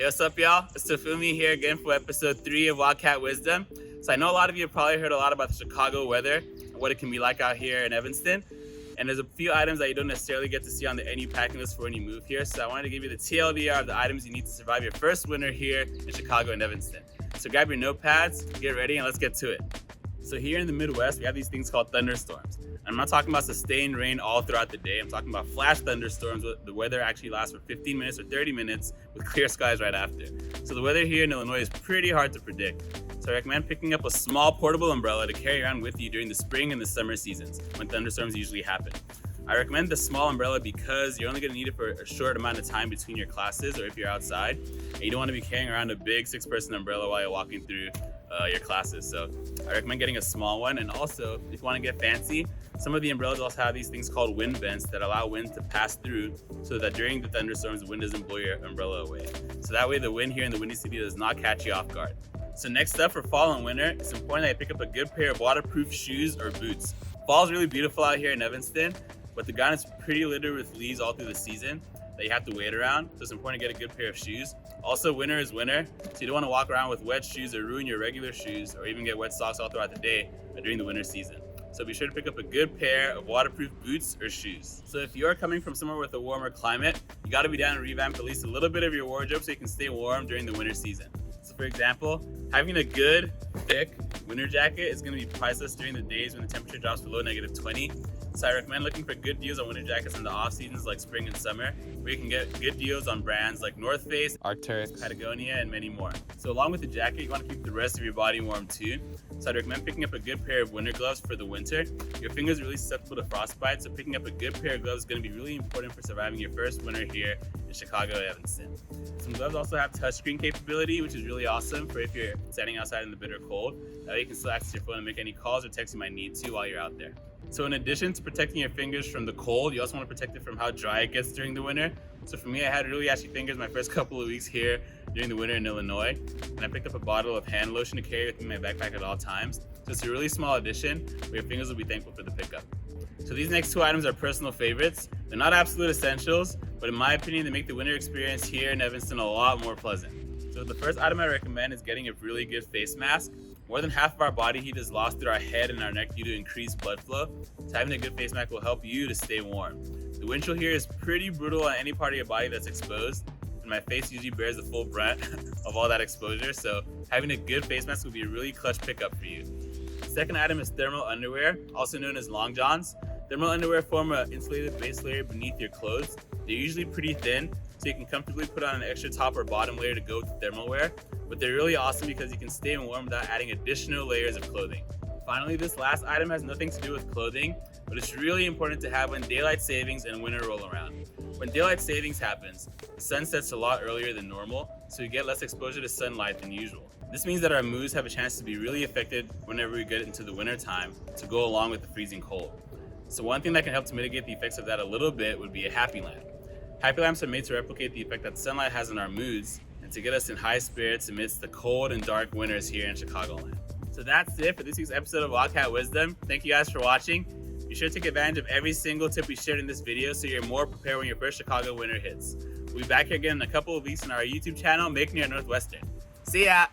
what's up, y'all? It's Tafumi here again for episode 3 of Wildcat Wisdom. So I know a lot of you have probably heard a lot about the Chicago weather and what it can be like out here in Evanston. And there's a few items that you don't necessarily get to see on the NU packing list for when you move here. So I wanted to give you the TLDR of the items you need to survive your first winter here in Chicago and Evanston. So grab your notepads, get ready, and let's get to it. So here in the Midwest, we have these things called thunderstorms. I'm not talking about sustained rain all throughout the day. I'm talking about flash thunderstorms where the weather actually lasts for 15 minutes or 30 minutes with clear skies right after. So the weather here in Illinois is pretty hard to predict. So I recommend picking up a small portable umbrella to carry around with you during the spring and the summer seasons when thunderstorms usually happen. I recommend the small umbrella because you're only going to need it for a short amount of time between your classes or if you're outside. And you don't want to be carrying around a big 6-person umbrella while you're walking through your classes. So I recommend getting a small one. And also, if you want to get fancy, some of the umbrellas also have these things called wind vents that allow wind to pass through so that during the thunderstorms, the wind doesn't blow your umbrella away. So that way the wind here in the Windy City does not catch you off guard. So next up for fall and winter, it's important that you pick up a good pair of waterproof shoes or boots. Fall is really beautiful out here in Evanston, but the ground is pretty littered with leaves all through the season that you have to wade around. So it's important to get a good pair of shoes. Also, winter is winter, so you don't want to walk around with wet shoes or ruin your regular shoes or even get wet socks all throughout the day during the winter season. So be sure to pick up a good pair of waterproof boots or shoes. So if you're coming from somewhere with a warmer climate, you got to be down to revamp at least a little bit of your wardrobe so you can stay warm during the winter season. So for example, having a good, thick winter jacket is going to be priceless during the days when the temperature drops below -20. So I recommend looking for good deals on winter jackets in the off seasons like spring and summer, where you can get good deals on brands like North Face, Arc'teryx, Patagonia, and many more. So along with the jacket, you want to keep the rest of your body warm too. So I'd recommend picking up a good pair of winter gloves for the winter. Your fingers are really susceptible to frostbite, so picking up a good pair of gloves is going to be really important for surviving your first winter here in Chicago, Evanston. Some gloves also have touchscreen capability, which is really awesome for if you're standing outside in the bitter cold. That way you can still access your phone and make any calls or texts you might need to while you're out there. So in addition to protecting your fingers from the cold, you also want to protect it from how dry it gets during the winter. So for me, I had really ashy fingers my first couple of weeks here during the winter in Illinois. And I picked up a bottle of hand lotion to carry with me in my backpack at all times. So it's a really small addition, but your fingers will be thankful for the pickup. So these next two items are personal favorites. They're not absolute essentials, but in my opinion, they make the winter experience here in Evanston a lot more pleasant. So the first item I recommend is getting a really good face mask. More than half of our body heat is lost through our head and our neck due to increased blood flow. So having a good face mask will help you to stay warm. The wind chill here is pretty brutal on any part of your body that's exposed, and my face usually bears the full brunt of all that exposure. So having a good face mask will be a really clutch pickup for you. The second item is thermal underwear, also known as long johns. Thermal underwear form an insulated base layer beneath your clothes. They're usually pretty thin, so you can comfortably put on an extra top or bottom layer to go with the thermal wear. But they're really awesome because you can stay warm without adding additional layers of clothing. Finally, this last item has nothing to do with clothing, but it's really important to have when daylight savings and winter roll around. When daylight savings happens, the sun sets a lot earlier than normal, so you get less exposure to sunlight than usual. This means that our moods have a chance to be really affected whenever we get into the winter time to go along with the freezing cold. So one thing that can help to mitigate the effects of that a little bit would be a happy lamp. Happy lamps are made to replicate the effect that sunlight has on our moods and to get us in high spirits amidst the cold and dark winters here in Chicagoland. So that's it for this week's episode of Wildcat Wisdom. Thank you guys for watching. Be sure to take advantage of every single tip we shared in this video so you're more prepared when your first Chicago winter hits. We'll be back here again in a couple of weeks on our YouTube channel, Make Me a Northwestern. See ya!